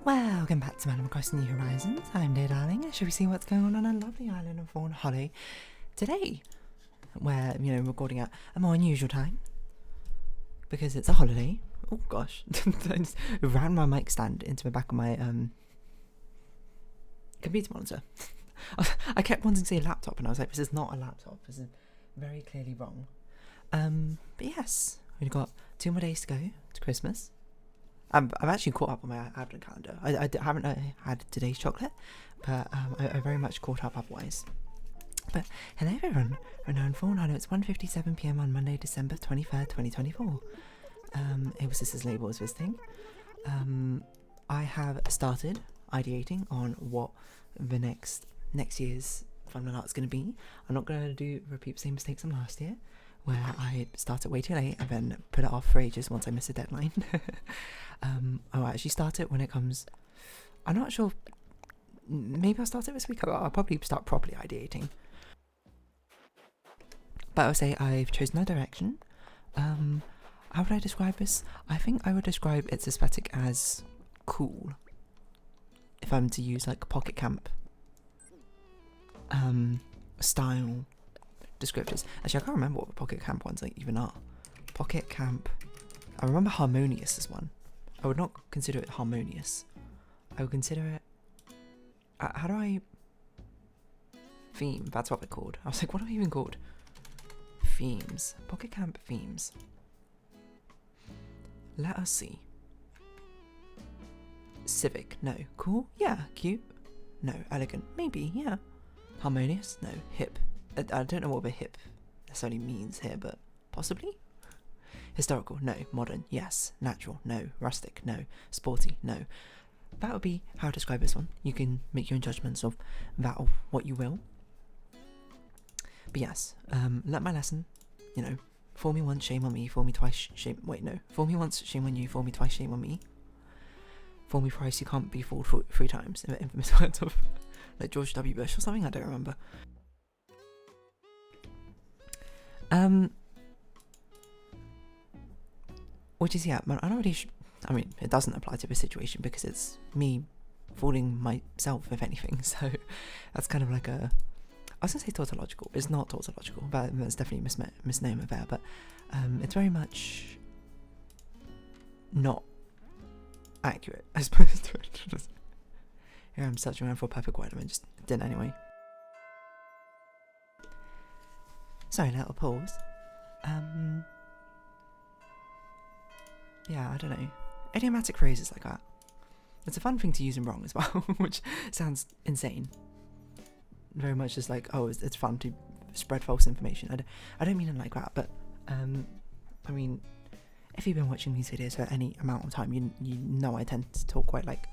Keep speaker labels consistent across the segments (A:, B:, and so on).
A: Welcome back to Madam Across New Horizons. I'm dear darling. Shall we see what's going on our lovely island of Fawnhallow today? We're, recording at a more unusual time because it's a holiday. Oh gosh, I just ran my mic stand into the back of my computer monitor. I kept wanting to say laptop, and I was like, this is not a laptop. This is very clearly wrong. But yes, we've got 2 more days to go to Christmas. I've actually caught up on my Advent calendar. I haven't had today's chocolate, but I very much caught up otherwise. But hello everyone, we're now in Fawnhallow. It's 1:57 PM on Monday, December 23rd, 2024. Able Sisters Label is visiting. I have started ideating on what the next year's Fawnhallow Art's going to be. I'm not going to repeat the same mistakes from last year, where I started way too late and then put it off for ages once I missed a deadline. I'll actually start it when it comes. I'm not sure. Maybe I'll start it this week. I'll probably start properly ideating. But I would say I've chosen a direction. How would I describe this? I think I would describe its aesthetic as cool. If I'm to use like pocket camp style descriptors. Actually, I can't remember what the pocket camp ones like even are. Pocket camp. I remember harmonious as one. I would not consider it harmonious. I would consider it. How do I? Theme. That's what they're called. I was like, what are they even called? Themes. Pocket camp themes. Let us see. Civic. No. Cool. Yeah. Cute. No. Elegant. Maybe. Yeah. Harmonious. No. Hip. I don't know what the hip necessarily means here, but possibly. Historical, no. Modern, yes. Natural, no. Rustic, no. Sporty, no. That would be how to describe this one. You can make your own judgments of that or what you will. But yes, learnt my lesson. Fool me once, shame on me. Fool me twice, shame. Wait, no. Fool me once, shame on you. Fool me twice, shame on me. Fool me thrice, you can't be fooled 3 times. In the infamous words of like George W. Bush or something. I don't remember. Which is, yeah, I'm not really I mean, it doesn't apply to this situation because it's me fooling myself, if anything, so that's kind of like I was going to say tautological. It's not tautological, but that's definitely a misnomer there, but it's very much not accurate, I suppose. Here I'm searching around for a perfect word, and I just did anyway. Sorry, a little pause. Yeah, I don't know. Idiomatic phrases like that. It's a fun thing to use and wrong as well, which sounds insane. Very much just like, oh, it's fun to spread false information. I don't mean it like that, but I mean, if you've been watching these videos for any amount of time, you know I tend to talk quite like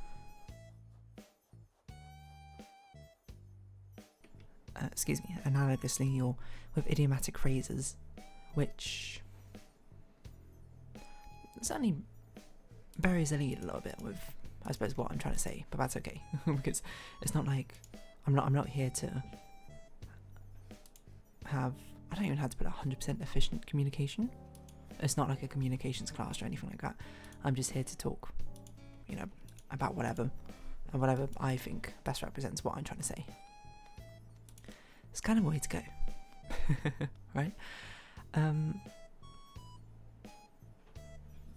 A: excuse me, analogously or with idiomatic phrases, which certainly buries the lead a little bit with, I suppose, what I'm trying to say, but that's okay because it's not like I'm not here to have. I don't even have to put 100% efficient communication. It's not like a communications class or anything like that. I'm just here to talk, about whatever, and whatever I think best represents what I'm trying to say. It's kind of a way to go, right?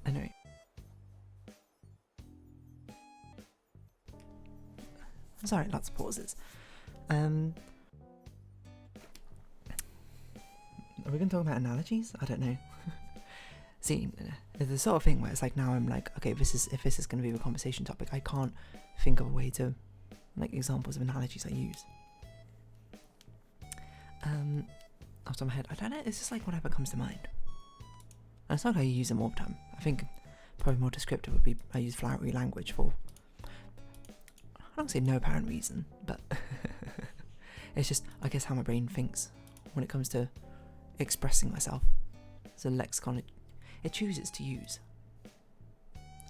A: Anyway. Sorry, lots of pauses. Are we going to talk about analogies? I don't know. See, it's the sort of thing where it's like now I'm like, okay, if this is going to be the conversation topic, I can't think of a way to, like, examples of analogies I use. Off the top of my head, I don't know, it's just like whatever comes to mind. And it's not like I use them all the time. I think probably more descriptive would be I use flowery language for, I don't say no apparent reason, but it's just, I guess, how my brain thinks when it comes to expressing myself. It's a lexicon it chooses to use.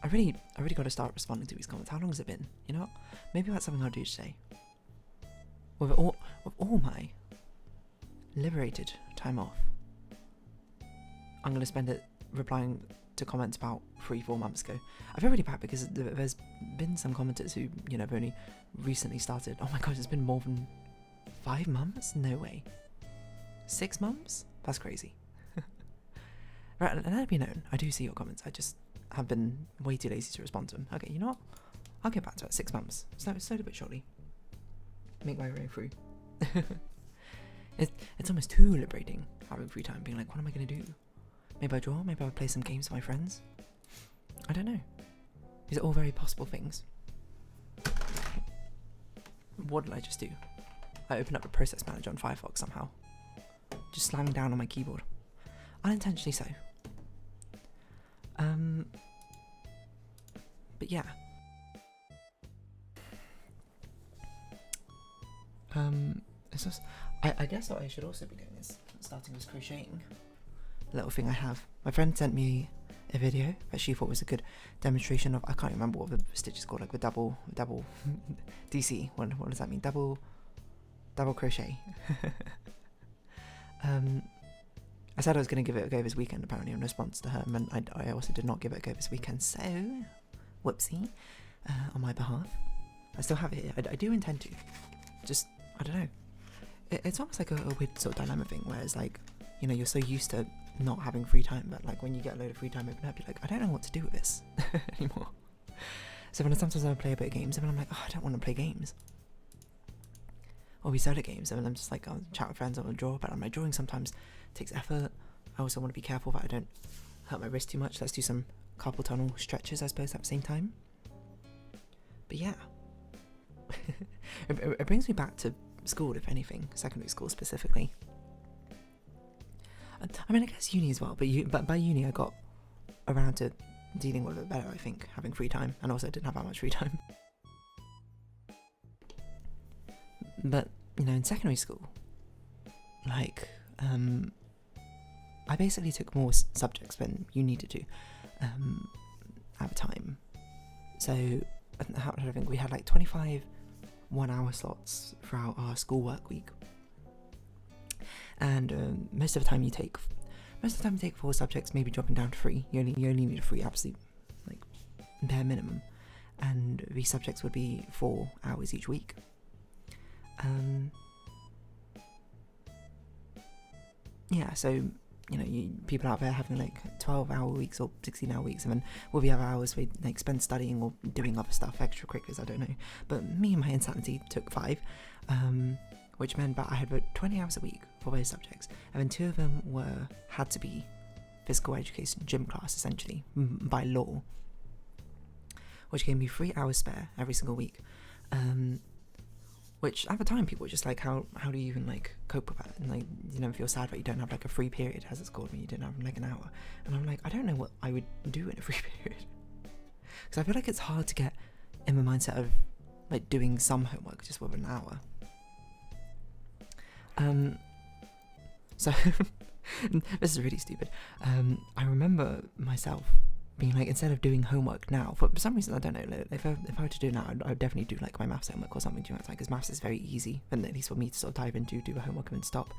A: I really got to start responding to these comments. How long has it been? You know what? Maybe that's something I'll do today. With all my liberated time off, I'm going to spend it replying to comments about 3-4 months ago. I feel really bad because there's been some commenters who, you know, have only recently started. Oh my god, it's been more than 5 months? No way. 6 months? That's crazy. Right, and let it be known, I do see your comments. I just have been way too lazy to respond to them. Okay, you know what? I'll get back to it. 6 months. Slowly but surely. Make my way through. It's almost too liberating having free time, being like, what am I going to do? Maybe I draw, maybe I play some games with my friends. I don't know. These are all very possible things. What did I just do? I opened up a process manager on Firefox somehow. Just slamming down on my keyboard. Unintentionally so. But yeah. It's just, I guess what I should also be doing is starting with crocheting. A little thing I have. My friend sent me a video that she thought was a good demonstration of, I can't remember what the stitch is called, like the double DC. What does that mean? Double crochet. I said I was going to give it a go this weekend, apparently, in response to her, and I also did not give it a go this weekend, so whoopsie, on my behalf. I still have it here. I do intend to. Just, I don't know. It's almost like a weird sort of dilemma thing, where it's like, you know, you're so used to not having free time, but like when you get a load of free time open up, you're like, I don't know what to do with this anymore. So when sometimes I play a bit of games, and I'm like, oh, I don't want to play games. Or we solo games, and I'm just like, I'll chat with friends, I'll draw, but my drawing sometimes takes effort. I also want to be careful that I don't hurt my wrist too much. Let's do some carpal tunnel stretches, I suppose, at the same time. But yeah. It brings me back to school, if anything, secondary school specifically. I mean, I guess uni as well, but by uni I got around to dealing with it better, I think, having free time, and also I didn't have that much free time. But, you know, in secondary school, like, I basically took more subjects than you needed to at the time. So, I think we had like 25 1-hour slots throughout our school work week. And most of the time you take 4 subjects, maybe dropping down to 3. You only need a 3 absolute, like, bare minimum. And these subjects would be 4 hours each week. Yeah, so, you know, people out there having like 12-hour weeks or 16-hour weeks, and then all the other hours we like spend studying or doing other stuff, extracurriculars, I don't know. But me and my insanity took 5, which meant that I had about 20 hours a week for those subjects, and then 2 of them had to be physical education, gym class, essentially, by law, which gave me 3 hours spare every single week. Which at the time people were just like, how do you even like cope with that? And like, you know, feel sad that you don't have like a free period, as it's called, when you didn't have like an hour. And I'm like, I don't know what I would do in a free period, because I feel like it's hard to get in the mindset of like doing some homework just with an hour. So this is really stupid. I remember myself being like, instead of doing homework now, for some reason, I don't know, like, if I were to do it now, I would definitely do like my maths homework or something during that time, because maths is very easy, and at least for me to sort of dive into, do the homework and then stop.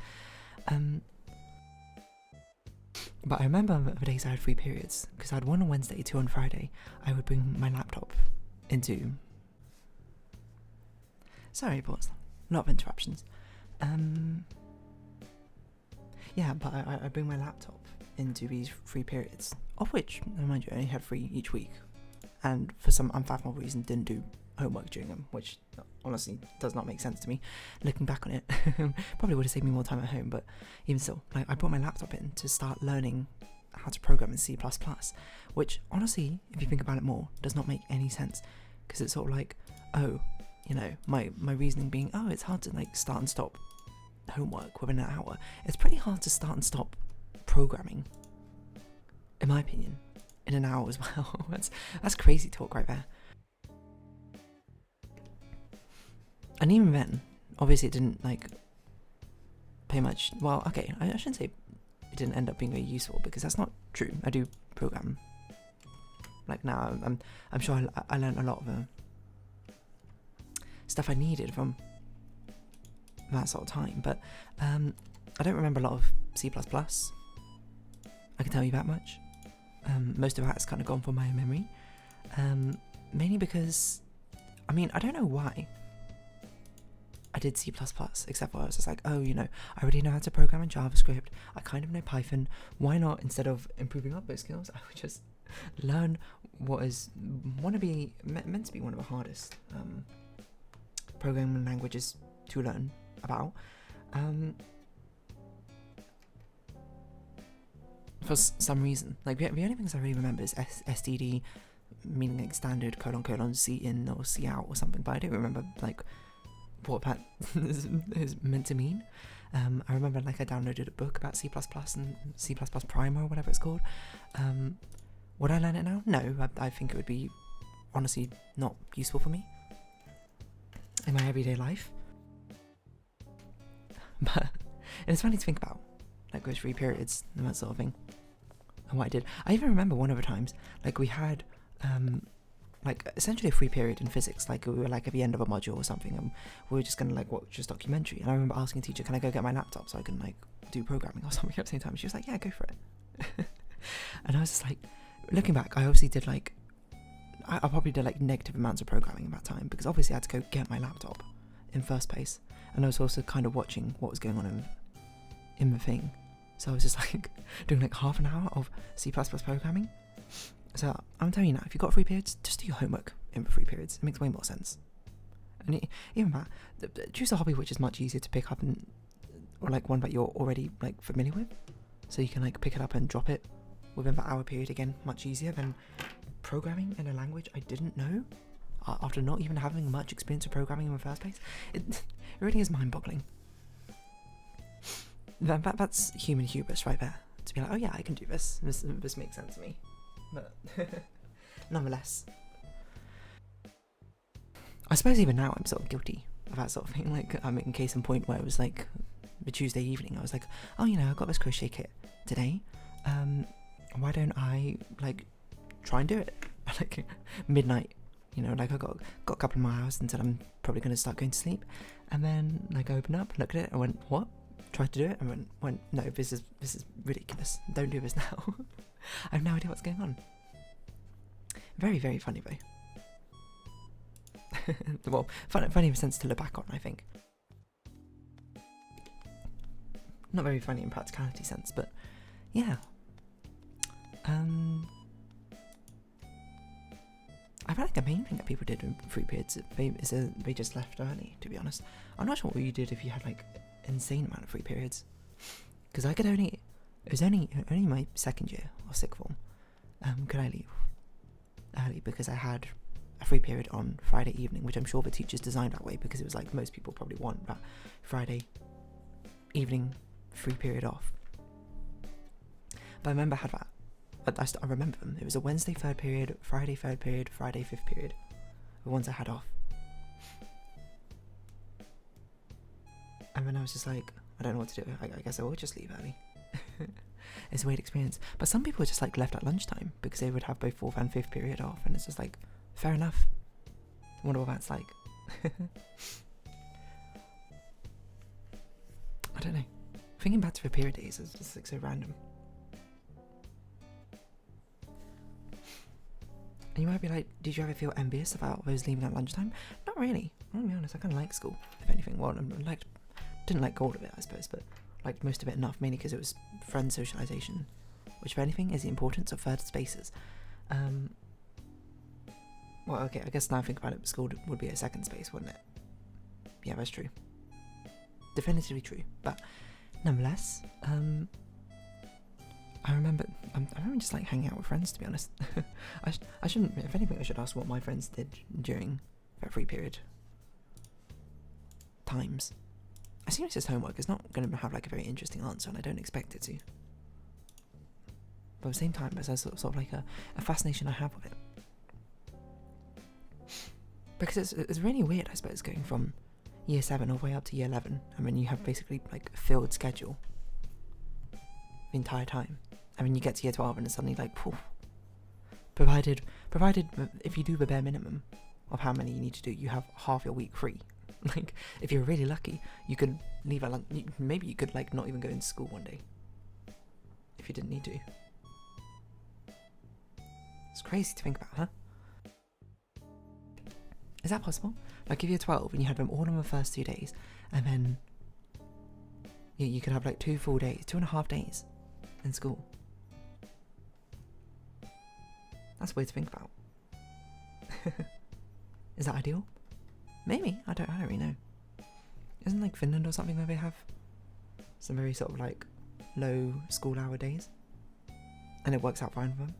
A: But I remember the days I had free periods, because I had 1 on Wednesday, 2 on Friday. I would bring my laptop into... Sorry, pause. A lot of interruptions. Yeah, but I bring my laptop into these free periods, of which, mind you, I only had 3 each week, and for some unfathomable reason didn't do homework during them, which honestly does not make sense to me. Looking back on it, probably would have saved me more time at home, but even still, like, I brought my laptop in to start learning how to program in C++, which honestly, if you think about it more, does not make any sense, because it's sort of like, oh, you know, my reasoning being, oh, it's hard to like start and stop homework within an hour. It's pretty hard to start and stop programming, in my opinion, in an hour as well. That's crazy talk right there. And even then, obviously it didn't like pay much. Well, okay, I shouldn't say it didn't end up being very useful, because that's not true. I do program. Like now, I'm sure I learned a lot of stuff I needed from that sort of time, but I don't remember a lot of C++. I can tell you that much. Most of that's kind of gone from my memory. Mainly because, I mean, I don't know why I did C++, except for I was just like, oh, you know, I already know how to program in JavaScript, I kind of know Python, why not, instead of improving up those skills, I would just learn what is meant to be one of the hardest programming languages to learn about. For some reason, like the only things I really remember is STD, meaning like standard : C in or C out or something, but I don't remember like what that is meant to mean. I remember like I downloaded a book about C++ and C++ Primer or whatever it's called. Would I learn it now? No, I think it would be honestly not useful for me in my everyday life. But it's funny to think about, like those free periods and that sort of thing, and what I did. I even remember one of the times, like we had like essentially a free period in physics, like we were like at the end of a module or something, and we were just gonna like watch this documentary, and I remember asking the teacher, can I go get my laptop so I can like do programming or something at the same time? She was like, yeah, go for it. And I was just like, looking back, I obviously did like, I probably did like negative amounts of programming in that time, because obviously I had to go get my laptop in first place, and I was also kind of watching what was going on in the thing, so I was just like doing like half an hour of C++ programming. So I'm telling you now, if you've got free periods, just do your homework in the free periods. It makes way more sense. And even that, choose a hobby which is much easier to pick up, or like one that you're already like familiar with, so you can like pick it up and drop it within the hour period again, much easier than programming in a language I didn't know, after not even having much experience of programming in the first place. It really is mind-boggling. That's human hubris right there, to be like, oh yeah, I can do this. This makes sense to me. But nonetheless, I suppose even now I'm sort of guilty of that sort of thing. Like, I'm in case in point where it was like the Tuesday evening, I was like, oh, you know, I got this crochet kit today. Why don't I like try and do it like midnight? You know, like I got a couple more hours until I'm probably going to start going to sleep, and then like I opened up, looked at it, I went, what? Tried to do it, and went, no, this is ridiculous. Don't do this now. I have no idea what's going on. Very, very funny though. Well, funny in a sense to look back on, I think. Not very funny in practicality sense, but yeah. I feel like the main thing that people did in free periods is they just left early, to be honest. I'm not sure what you did if you had like insane amount of free periods, because I could only, it was only my second year of sixth form, could I leave early, because I had a free period on Friday evening, which I'm sure the teachers designed that way because it was like most people probably want that Friday evening free period off. But I remember I had that. I remember them. It was a Wednesday third period, Friday third period, Friday fifth period, the ones I had off. And then I was just like, I don't know what to do. I guess I will just leave early. It's a weird experience. But some people just like left at lunchtime because they would have both fourth and fifth period off, and it's just like, fair enough. I wonder what that's like. I don't know. Thinking back to the period days is just like so random. And you might be like, did you ever feel envious about those leaving at lunchtime? Not really. I'm gonna be honest, I kind of like school, if anything. Well, didn't like all of it, I suppose, but liked most of it enough, mainly because it was friend socialisation, which, if anything, is the importance of third spaces. Well, okay, I guess now I think about it, school would be a second space, wouldn't it? Yeah, that's true. Definitively true. But nonetheless, I remember just like hanging out with friends, to be honest. I shouldn't, if anything, I should ask what my friends did during that free period times. I assume it's just homework. It's not going to have like a very interesting answer, and I don't expect it to. But at the same time, there's sort of like a fascination I have with it. Because it's really weird, I suppose, going from year 7 all the way up to year 11. I mean, you have basically like a filled schedule the entire time. I mean, you get to year 12 and it's suddenly like, poof. Provided if you do the bare minimum of how many you need to do, you have half your week free. Like, if you're really lucky, you could leave at lunch. Maybe you could like not even go into school one day if you didn't need to. It's crazy to think about, huh? Is that possible? Like if you're 12 and you had them all on the first 2 days, and then you could have like 2 full days, 2.5 days in school. That's weird to think about. Is that ideal? Maybe. I don't really know. Isn't like Finland or something where they have some very sort of like low school hour days, and it works out fine for them?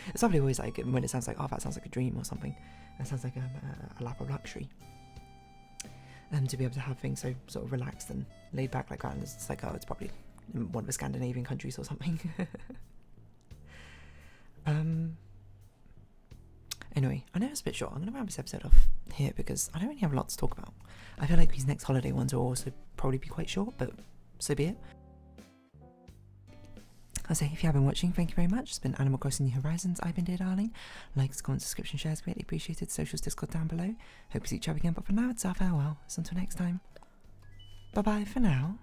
A: It's probably always like when it sounds like, oh, that sounds like a dream or something. That sounds like a lap of luxury. To be able to have things so sort of relaxed and laid back like that, and it's like, oh, it's probably in one of the Scandinavian countries or something. Anyway, I know it's a bit short. I'm going to wrap this episode off here because I don't really have a lot to talk about. I feel like these next holiday ones will also probably be quite short, but so be it. I'll say, if you have been watching, thank you very much. It's been Animal Crossing New Horizons. I've been Dear Darling. Likes, comments, subscription, shares, greatly appreciated. Socials, Discord down below. Hope to see each other again, but for now, it's our farewell. So until next time, bye-bye for now.